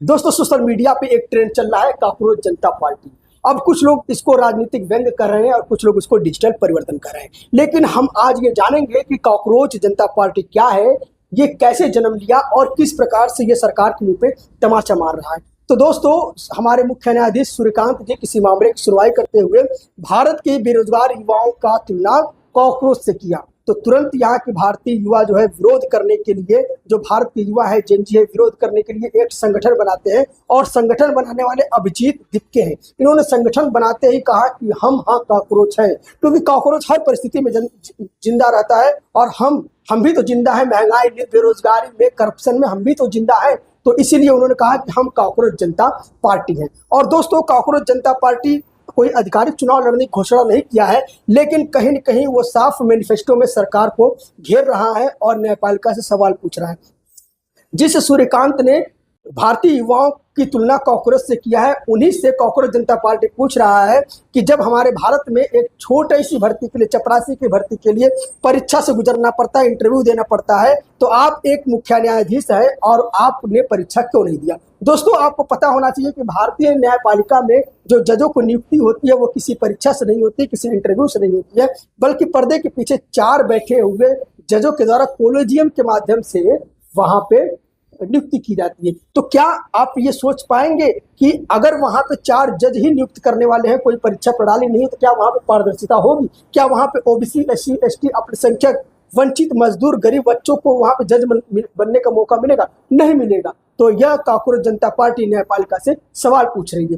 दोस्तों social media पे एक ट्रेंड चल रहा है कॉकरोच जनता पार्टी। अब कुछ लोग इसको राजनीतिक व्यंग्य कर रहे हैं और कुछ लोग इसको डिजिटल परिवर्तन कर रहे हैं, लेकिन हम आज ये जानेंगे कि कॉकरोच जनता पार्टी क्या है, ये कैसे जन्म लिया और किस प्रकार से ये सरकार के मुंह पे तमाचा मार रहा है। तो दोस्तों, हमारे मुख्य न्यायाधीश सूर्यकांत जी किसी मामले की सुनवाई करते हुए भारत के बेरोजगार युवाओं का तुलना कॉकरोच से किया, तो तुरंत यहाँ के भारतीय युवा जो है विरोध करने के लिए, जो भारत के युवा है जेन जी है, विरोध करने के लिए एक संगठन बनाते हैं। और संगठन बनाने वाले अभिजीत दिप्के हैं। इन्होंने संगठन बनाते ही कहा कि हम हाँ कॉकरोच हैं, क्योंकि कॉकरोच हर परिस्थिति में जिंदा रहता है और हम भी तो जिंदा है, महंगाई में, बेरोजगारी में, करप्शन में हम भी तो जिंदा है। तो इसीलिए उन्होंने कहा कि हम कॉकरोच जनता पार्टी हैं। और दोस्तों, कॉकरोच जनता पार्टी कोई आधिकारिक चुनाव लड़ने की घोषणा नहीं किया है, लेकिन कहीं न कहीं वो साफ मैनिफेस्टो में सरकार को घेर रहा है और न्यायपालिका से सवाल पूछ रहा है। जिस सूर्यकांत ने भारतीय युवाओं की तुलना कॉकरोच से किया है, उन्हीं से कॉकरोच जनता पार्टी पूछ रहा है कि जब हमारे भारत में एक छोटी सी भर्ती के लिए, चपरासी की भर्ती के लिए परीक्षा से गुजरना पड़ता है, इंटरव्यू देना पड़ता है, तो आप एक मुख्य न्यायाधीश है और आपने परीक्षा क्यों नहीं दिया। दोस्तों, आपको पता होना चाहिए कि भारतीय न्यायपालिका में जो जजों को नियुक्ति होती है वो किसी परीक्षा से नहीं होती, किसी इंटरव्यू से नहीं होती है, बल्कि पर्दे के पीछे 4 बैठे हुए जजों के द्वारा कोलेजियम के माध्यम से वहां पे नियुक्ति की जाती है। तो क्या आप ये सोच पाएंगे कि अगर वहां पे 4 जज ही नियुक्त करने वाले हैं, कोई परीक्षा प्रणाली नहीं है, तो क्या वहां पे पारदर्शिता होगी? क्या वहां पे ओबीसी, एससी, एसटी, अल्पसंख्यक, वंचित, मजदूर, गरीब बच्चों को वहां पे जज बनने का मौका मिलेगा? नहीं मिलेगा। तो यह कॉकरोच जनता पार्टी न्यायपालिका से सवाल पूछ रही है।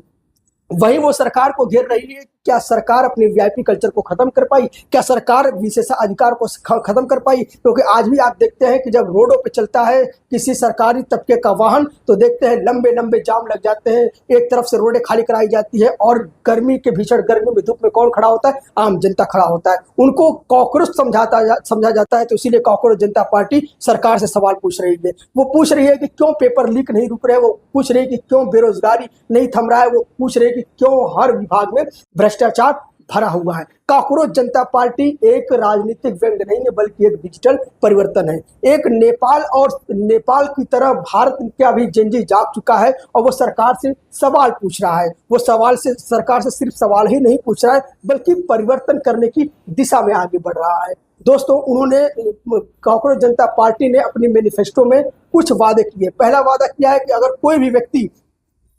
वहीं वो सरकार को घेर रही है। क्या सरकार अपने वीआईपी कल्चर को खत्म कर पाई? क्या सरकार विशेषाधिकार को खत्म कर पाई? क्योंकि आज भी आप देखते हैं कि जब रोडों पे चलता है किसी सरकारी तबके का वाहन, तो देखते हैं लंबे लंबे जाम लग जाते हैं, एक तरफ से रोडें खाली कराई जाती है और गर्मी के भीषण गर्मी में, धूप में कौन खड़ा होता है? आम जनता खड़ा होता है। उनको कॉकरोच समझा जाता है। तो इसीलिए कॉकरोच जनता पार्टी सरकार से सवाल पूछ रही है। वो पूछ रही है कि क्यों पेपर लीक नहीं रुक रहे, वो पूछ रही है कि क्यों बेरोजगारी नहीं थम रहा है, वो पूछ रही है कि क्यों हर विभाग में भ्रष्टाचार भरा हुआ है। कॉकरोच जनता पार्टी एक राजनीतिक व्यंग्य नहीं है, बल्कि एक डिजिटल परिवर्तन है। एक नेपाल की तरह भारत का भी जेन जी जाग चुका है और वो सरकार से सवाल पूछ रहा है। वो सरकार से सिर्फ सवाल ही नहीं पूछ रहा है, बल्कि परिवर्तन करने की दिशा में आगे बढ़ रहा है। दोस्तों, कॉकरोच जनता पार्टी ने अपनी मैनिफेस्टो में कुछ वादे किए। पहला वादा किया है कि अगर कोई भी व्यक्ति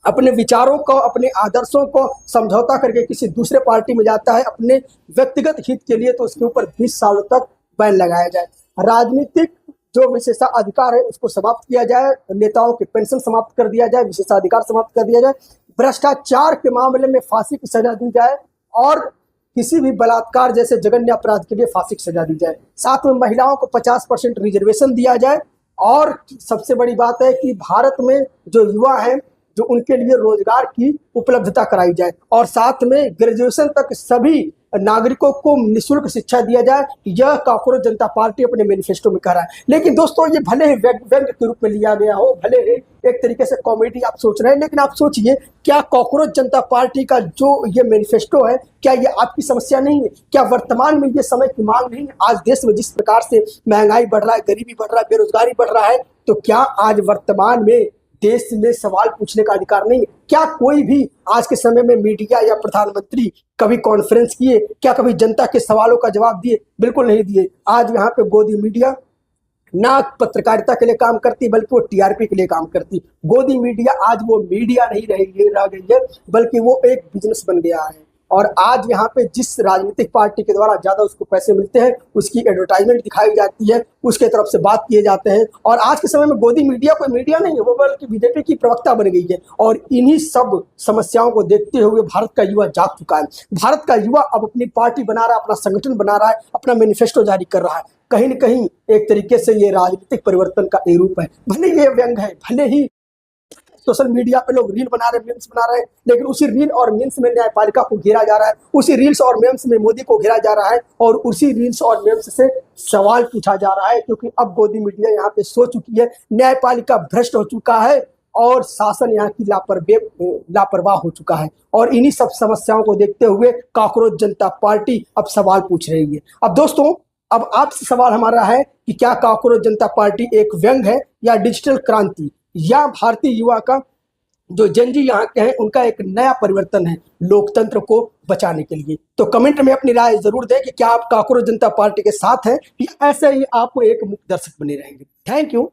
अपने विचारों को, अपने आदर्शों को समझौता करके किसी दूसरे पार्टी में जाता है अपने व्यक्तिगत हित के लिए, तो उसके ऊपर 20 सालों तक बैन लगाया जाए। राजनीतिक जो विशेषाधिकार है उसको समाप्त किया जाए, नेताओं की पेंशन समाप्त कर दिया जाए, विशेषाधिकार समाप्त कर दिया जाए, भ्रष्टाचार के मामले में फांसी की सजा दी जाए और किसी भी बलात्कार जैसे जघन्य अपराध के लिए फांसी की सजा दी जाए। साथ में महिलाओं को 50% रिजर्वेशन दिया जाए। और सबसे बड़ी बात है कि भारत में जो युवा हैं, जो उनके लिए रोजगार की उपलब्धता कराई जाए और साथ में ग्रेजुएशन तक सभी नागरिकों को निःशुल्क शिक्षा दिया जाए। यह कॉकरोच जनता पार्टी अपने मैनिफेस्टो में कर रहा है। लेकिन दोस्तों, ये भले ही व्यंग्य के रूप में लिया गया हो, भले ही एक तरीके से कॉमेडी आप सोच रहे हैं, लेकिन आप सोचिए, क्या कॉकरोच जनता पार्टी का जो ये मैनिफेस्टो है, क्या ये आपकी समस्या नहीं है? क्या वर्तमान में ये समय की मांग नहीं है? आज देश में जिस प्रकार से महंगाई बढ़ रहा है, गरीबी बढ़ रहा है, बेरोजगारी बढ़ रहा है, तो क्या आज वर्तमान में देश में सवाल पूछने का अधिकार नहीं है? क्या कोई भी आज के समय में मीडिया या प्रधानमंत्री कभी कॉन्फ्रेंस किए? क्या कभी जनता के सवालों का जवाब दिए? बिल्कुल नहीं दिए। आज यहाँ पे गोदी मीडिया ना पत्रकारिता के लिए काम करती, बल्कि वो टीआरपी के लिए काम करती। गोदी मीडिया आज वो मीडिया नहीं रह गई है, बल्कि वो एक बिजनेस बन गया है। और आज यहाँ पे जिस राजनीतिक पार्टी के द्वारा ज्यादा उसको पैसे मिलते हैं, उसकी एडवर्टाइजमेंट दिखाई जाती है, उसके तरफ से बात किए जाते हैं। और आज के समय में गोदी मीडिया कोई मीडिया नहीं है, वो बल्कि बीजेपी की प्रवक्ता बन गई है। और इन्हीं सब समस्याओं को देखते हुए भारत का युवा जाग चुका है। भारत का युवा अब अपनी पार्टी बना रहा है, अपना संगठन बना रहा है, अपना मैनिफेस्टो जारी कर रहा है। कहीं न कहीं एक तरीके से ये राजनीतिक परिवर्तन का एक रूप है। भले ये व्यंग्य है, भले ही सोशल मीडिया पे लोग रील बना रहे हैं, मीम्स बना रहे हैं, लेकिन उसी रील और मीम्स में न्यायपालिका को घेरा जा रहा है, उसी रील्स और मीम्स में मोदी को घेरा जा रहा है और उसी रील्स और मीम्स से सवाल पूछा जा रहा है। क्योंकि अब गोदी मीडिया यहाँ पे सो चुकी है, न्यायपालिका भ्रष्ट हो चुका है और शासन यहाँ की लापरवाह हो चुका है। और इन्हीं सब समस्याओं को देखते हुए कॉकरोच जनता पार्टी अब सवाल पूछ रही है। अब दोस्तों, अब आपसे सवाल हमारा है कि क्या कॉकरोच जनता पार्टी एक व्यंग्य है या डिजिटल क्रांति, या भारतीय युवा का जो जन जी यहाँ के हैं उनका एक नया परिवर्तन है लोकतंत्र को बचाने के लिए। तो कमेंट में अपनी राय जरूर दें कि क्या आप कांग्रेस जनता पार्टी के साथ हैं या ऐसे ही आप एक मुख्य दर्शक बने रहेंगे। Thank you.